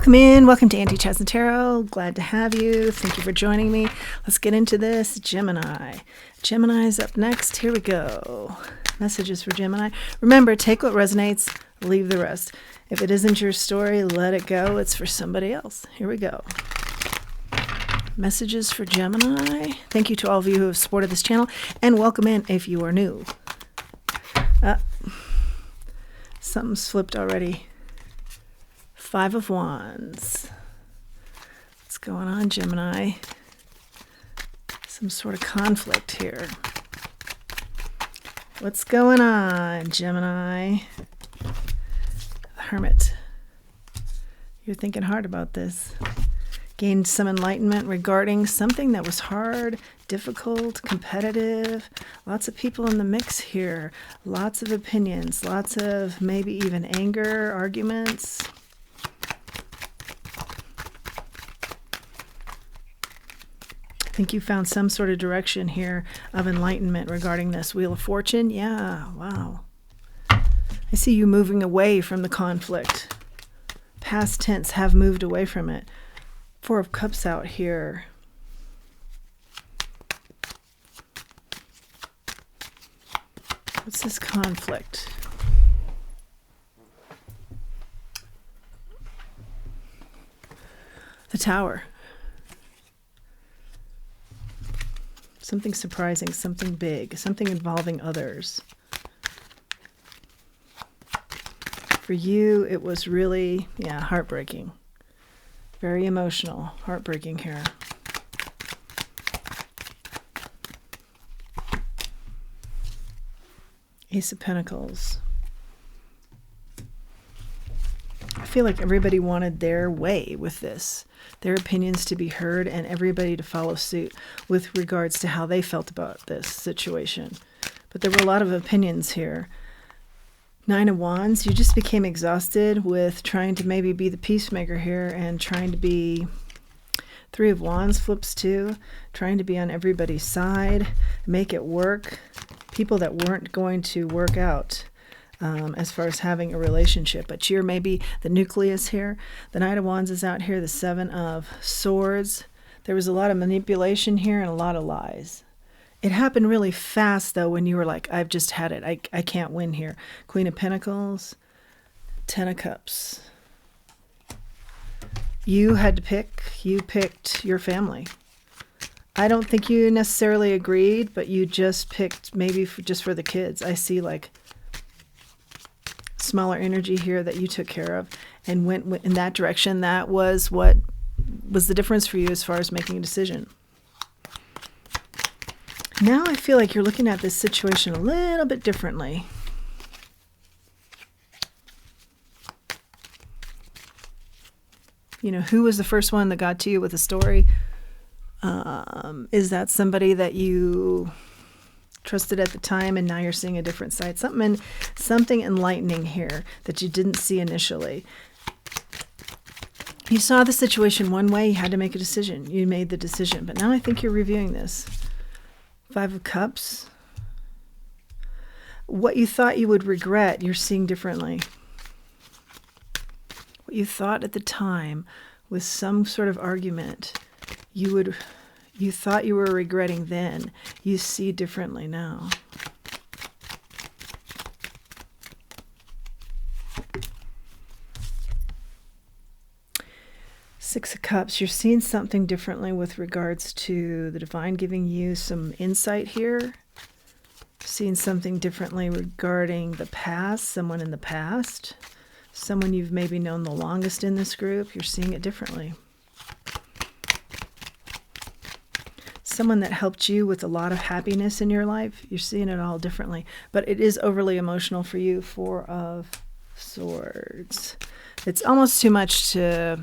Welcome in. Welcome to Auntie Chaz and Tarot. Glad to have you. Thank you for joining me. Let's get into this. Gemini. Gemini's up next. Here we go. Messages for Gemini. Remember, take what resonates, leave the rest. If it isn't your story, let it go. It's for somebody else. Here we go. Messages for Gemini. Thank you to all of you who have supported this channel, and welcome in if you are new. Something's flipped already. 5 of Wands. What's going on, Gemini? Some sort of conflict here. What's going on, Gemini? The Hermit. You're thinking hard about this. Gained some enlightenment regarding something that was hard, difficult, competitive. Lots of people in the mix here. Lots of opinions. Lots of maybe even anger, arguments. I think you found some sort of direction here of enlightenment regarding this Wheel of Fortune. Yeah, wow. I see you moving away from the conflict. Past tense, have moved away from it. 4 of Cups out here. What's this conflict? The Tower. Something surprising, something big, something involving others. For you, it was really, heartbreaking. Very emotional, heartbreaking here. Ace of Pentacles. I feel like everybody wanted their way with this. Their opinions to be heard and everybody to follow suit with regards to how they felt about this situation. But there were a lot of opinions here. 9 of Wands, you just became exhausted with trying to maybe be the peacemaker here and trying to be... 3 of Wands flips too, trying to be on everybody's side, make it work. People that weren't going to work out as far as having a relationship. But you're maybe the nucleus here. The Knight of Wands is out here, the 7 of Swords. There was a lot of manipulation here and a lot of lies. It happened really fast, though, when you were like, I've just had it. I can't win here. Queen of Pentacles, 10 of Cups. You had to pick. You picked your family. I don't think you necessarily agreed, but you just picked maybe just for the kids. I see like smaller energy here that you took care of and went in that direction. That was what was the difference for you as far as making a decision. Now I feel like you're looking at this situation a little bit differently. You know, who was the first one that got to you with a story? Is that somebody that you trusted at the time and now you're seeing a different side? Something enlightening here that you didn't see initially. You saw the situation one way, you had to make a decision. You made the decision, but now I think you're reviewing this. 5 of Cups. What you thought you would regret, you're seeing differently. What you thought at the time with some sort of argument, you thought you were regretting then, you see differently now. Six of Cups, you're seeing something differently with regards to the divine giving you some insight here. Seeing something differently regarding the past, someone in the past, someone you've maybe known the longest in this group. You're seeing it differently. Someone that helped you with a lot of happiness in your life. You're seeing it all differently. But it is overly emotional for you. 4 of Swords. It's almost too much to...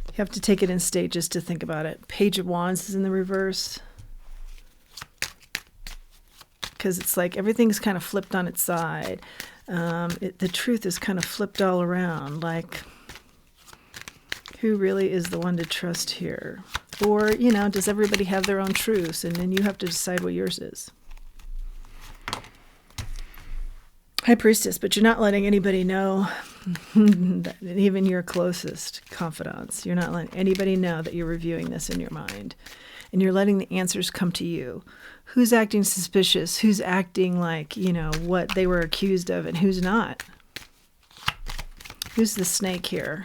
You have to take it in stages to think about it. Page of Wands is in the reverse. Because it's like everything's kind of flipped on its side. The truth is kind of flipped all around. Like, who really is the one to trust here? Or, you know, does everybody have their own truths? And then you have to decide what yours is. High Priestess, but you're not letting anybody know, that even your closest confidants, you're not letting anybody know that you're reviewing this in your mind. And you're letting the answers come to you. Who's acting suspicious? Who's acting like, what they were accused of, and who's not? Who's the snake here?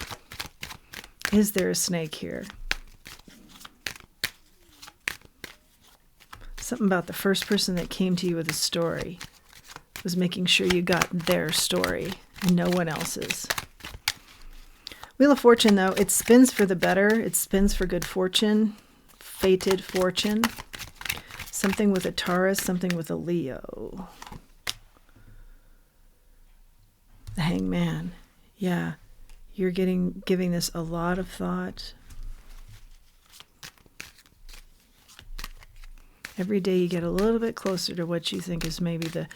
Is there a snake here? Something about the first person that came to you with a story was making sure you got their story and no one else's. Wheel of Fortune, though, it spins for the better. It spins for good fortune, fated fortune. Something with a Taurus, something with a Leo. The Hangman. Yeah, you're giving this a lot of thought. Every day you get a little bit closer to what you think is maybe the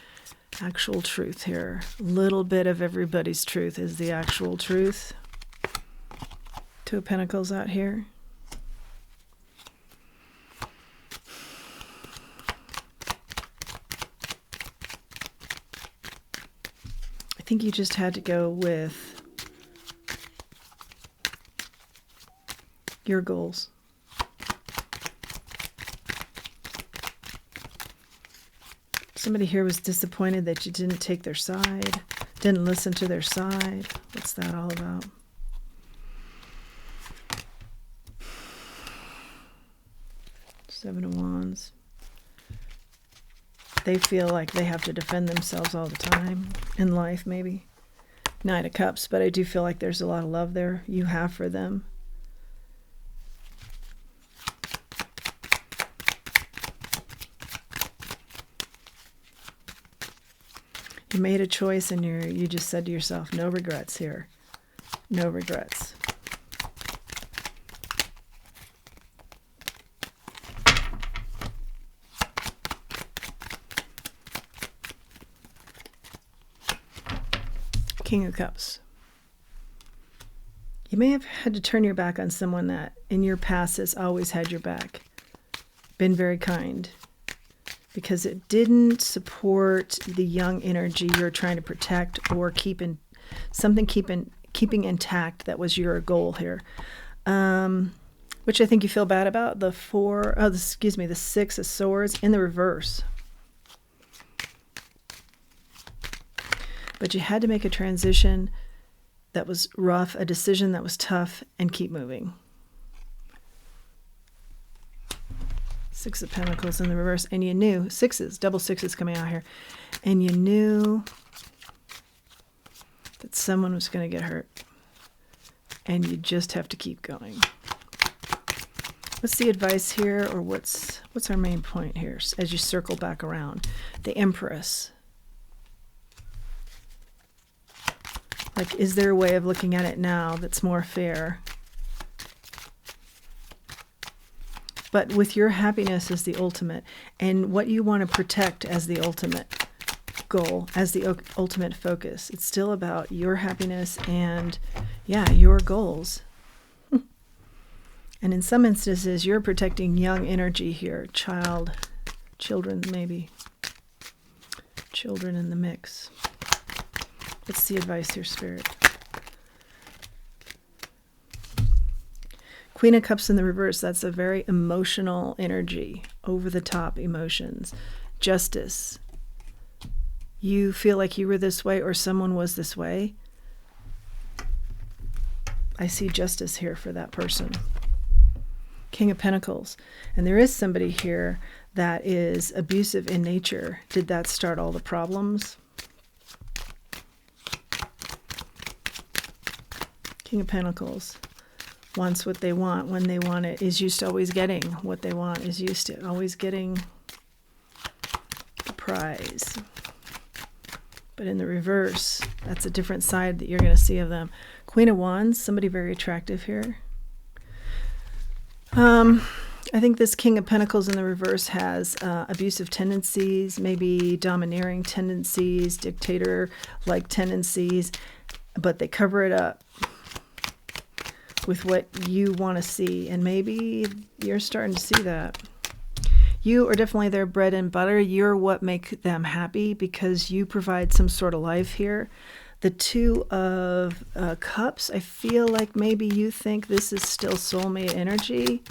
actual truth here. A little bit of everybody's truth is the actual truth. Two of Pentacles out here. I think you just had to go with your goals. Somebody here was disappointed that you didn't take their side, didn't listen to their side. What's that all about? Seven of Wands. They feel like they have to defend themselves all the time in life, maybe. Knight of Cups, but I do feel like there's a lot of love there you have for them. You made a choice and you just said to yourself, no regrets here. No regrets. King of Cups. You may have had to turn your back on someone that in your past has always had your back. Been very kind. Because it didn't support the young energy you're trying to protect or keeping intact. That was your goal here, which I think you feel bad about. The Six of Swords in the reverse. But you had to make a transition that was rough, a decision that was tough, and keep moving. Six of Pentacles in the reverse, and you knew, double sixes coming out here, and you knew that someone was going to get hurt, and you just have to keep going. What's the advice here, or what's our main point here as you circle back around? The Empress. Like, is there a way of looking at it now that's more fair? But with your happiness as the ultimate, and what you want to protect as the ultimate goal, as the ultimate focus, it's still about your happiness and, your goals. And in some instances, you're protecting young energy here, children maybe, children in the mix. What's the advice here, Spirit? Queen of Cups in the reverse, that's a very emotional energy, over-the-top emotions. Justice. You feel like you were this way or someone was this way. I see justice here for that person. King of Pentacles. And there is somebody here that is abusive in nature. Did that start all the problems? King of Pentacles. Wants what they want when they want it, is used to always getting what they want, is used to always getting the prize. But in the reverse, that's a different side that you're going to see of them. Queen of Wands, somebody very attractive here. I think this King of Pentacles in the reverse has abusive tendencies, maybe domineering tendencies, dictator-like tendencies, but they cover it up with what you want to see, and maybe you're starting to see that. You are definitely their bread and butter. You're what make them happy because you provide some sort of life here. The Two of Cups, I feel like maybe you think this is still soulmate energy,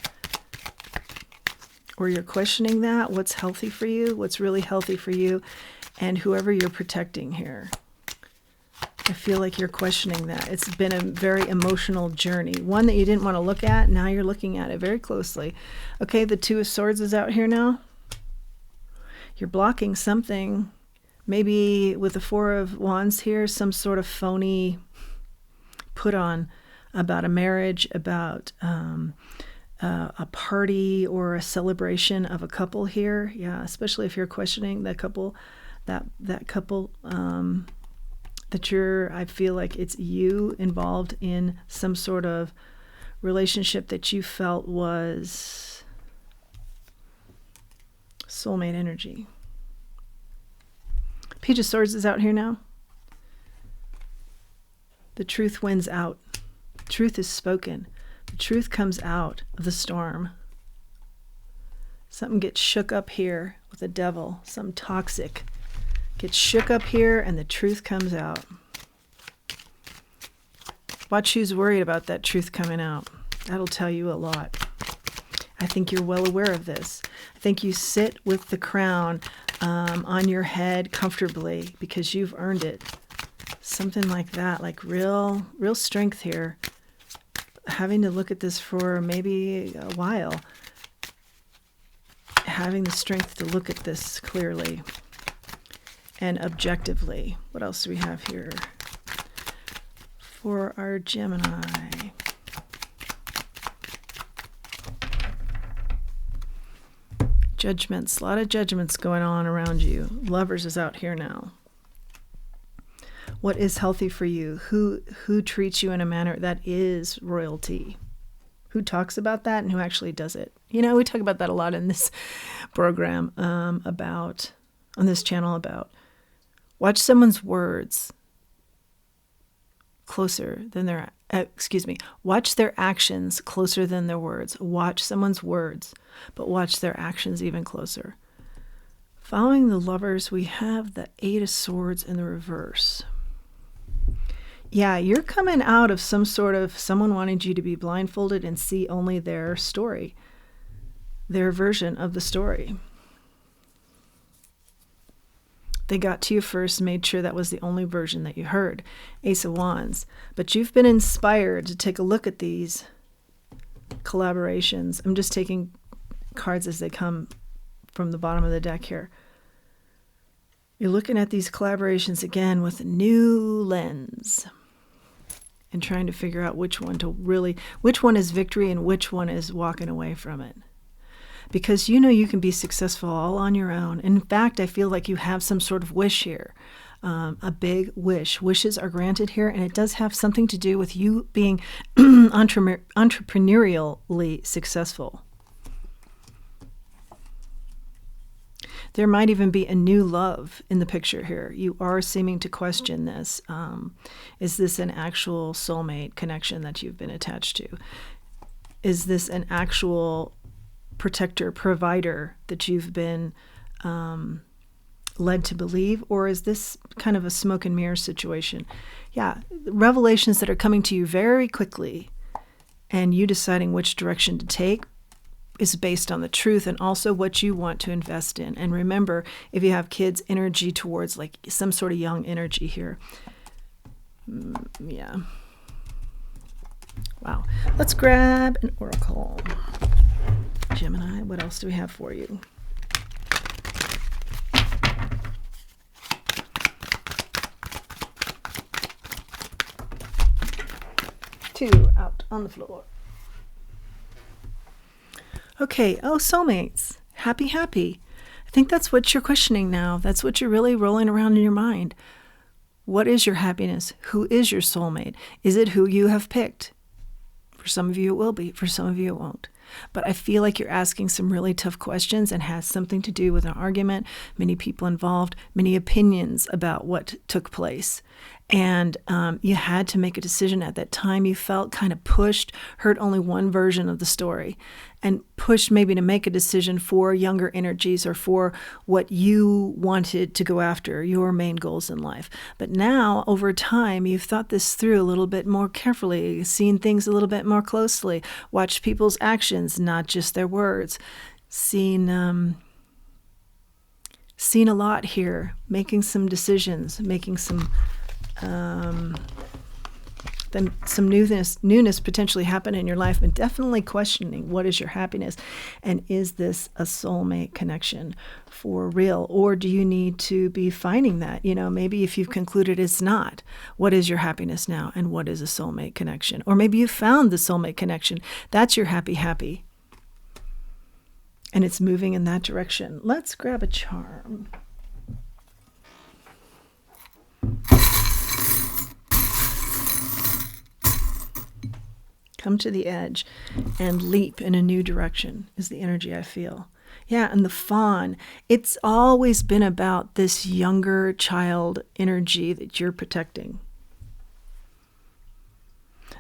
or you're questioning that. What's healthy for you? What's really healthy for you? And whoever you're protecting here. I feel like you're questioning that. It's been a very emotional journey. One that you didn't want to look at. Now you're looking at it very closely. Okay, the Two of Swords is out here now. You're blocking something. Maybe with the Four of Wands here, some sort of phony put on about a marriage, about a party or a celebration of a couple here. Yeah, especially if you're questioning that couple, that couple that I feel like it's you involved in some sort of relationship that you felt was soulmate energy. Page of Swords is out here now. The truth wins out. Truth is spoken. The truth comes out of the storm. Something gets shook up here with the devil. Something toxic gets shook up here and the truth comes out. Watch who's worried about that truth coming out. That'll tell you a lot. I think you're well aware of this. I think you sit with the crown on your head comfortably because you've earned it. Something like that, like real strength here. Having to look at this for maybe a while. Having the strength to look at this clearly and objectively. What else do we have here for our Gemini? Judgments, a lot of judgments going on around you. Lovers is out here now. What is healthy for you? Who treats you in a manner that is royalty? Who talks about that and who actually does it? You know, we talk about that a lot in this program on this channel about watch someone's words closer than their, watch their actions closer than their words. Watch someone's words, but watch their actions even closer. Following the Lovers, we have the Eight of Swords in the reverse. Yeah, you're coming out of some sort of someone wanting you to be blindfolded and see only their story, their version of the story. They got to you first, made sure that was the only version that you heard. Ace of Wands. But you've been inspired to take a look at these collaborations. I'm just taking cards as they come from the bottom of the deck here. You're looking at these collaborations again with a new lens and trying to figure out which one is victory and which one is walking away from it. Because you know you can be successful all on your own. In fact, I feel like you have some sort of wish here, a big wish. Wishes are granted here, and it does have something to do with you being entrepreneurially successful. There might even be a new love in the picture here. You are seeming to question this. Is this an actual soulmate connection that you've been attached to? Is this an actual protector, provider that you've been led to believe, or is this kind of a smoke and mirror situation? Yeah, revelations that are coming to you very quickly, and you deciding which direction to take is based on the truth and also what you want to invest in. And remember, if you have kids, energy towards like some sort of young energy here. Yeah. Wow. Let's grab an oracle. Gemini, what else do we have for you? Two out on the floor. Okay, oh, soulmates. Happy. I think that's what you're questioning now. That's what you're really rolling around in your mind. What is your happiness? Who is your soulmate? Is it who you have picked? For some of you it will be, for some of you it won't. But I feel like you're asking some really tough questions and has something to do with an argument, many people involved, many opinions about what took place. And you had to make a decision at that time. You felt kind of pushed, heard only one version of the story, and pushed maybe to make a decision for younger energies or for what you wanted to go after, your main goals in life. But now, over time, you've thought this through a little bit more carefully, seen things a little bit more closely, watched people's actions, not just their words, seen a lot here, making some decisions, making some newness potentially happen in your life, and definitely questioning what is your happiness, and is this a soulmate connection for real, or do you need to be finding that? Maybe if you've concluded it's not, what is your happiness now, and what is a soulmate connection? Or maybe you found the soulmate connection. That's your happy, and it's moving in that direction. Let's grab a charm. Come to the edge and leap in a new direction is the energy I feel. Yeah, and the fawn, it's always been about this younger child energy that you're protecting.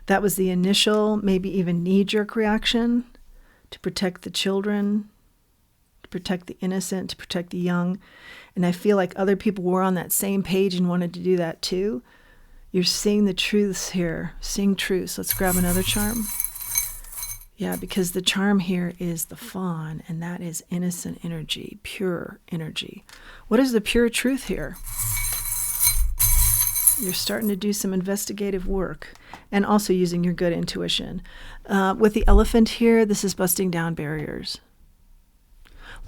That was the initial, maybe even knee-jerk reaction to protect the children, to protect the innocent, to protect the young. And I feel like other people were on that same page and wanted to do that too. You're seeing the truths here, seeing truths. Let's grab another charm. Yeah, because the charm here is the fawn, and that is innocent energy, pure energy. What is the pure truth here? You're starting to do some investigative work and also using your good intuition. With the elephant here, this is busting down barriers.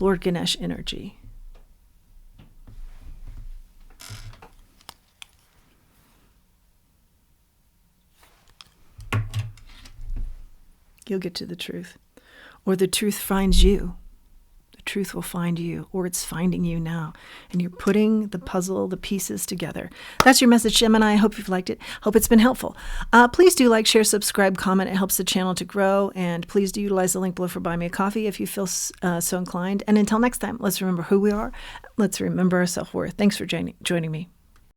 Lord Ganesh energy. You'll get to the truth. Or the truth finds you. The truth will find you, or it's finding you now. And you're putting the puzzle, the pieces together. That's your message, Gemini. I hope you've liked it. Hope it's been helpful. Please do like, share, subscribe, comment. It helps the channel to grow. And please do utilize the link below for Buy Me a Coffee if you feel so inclined. And until next time, let's remember who we are. Let's remember our self-worth. Thanks for joining me.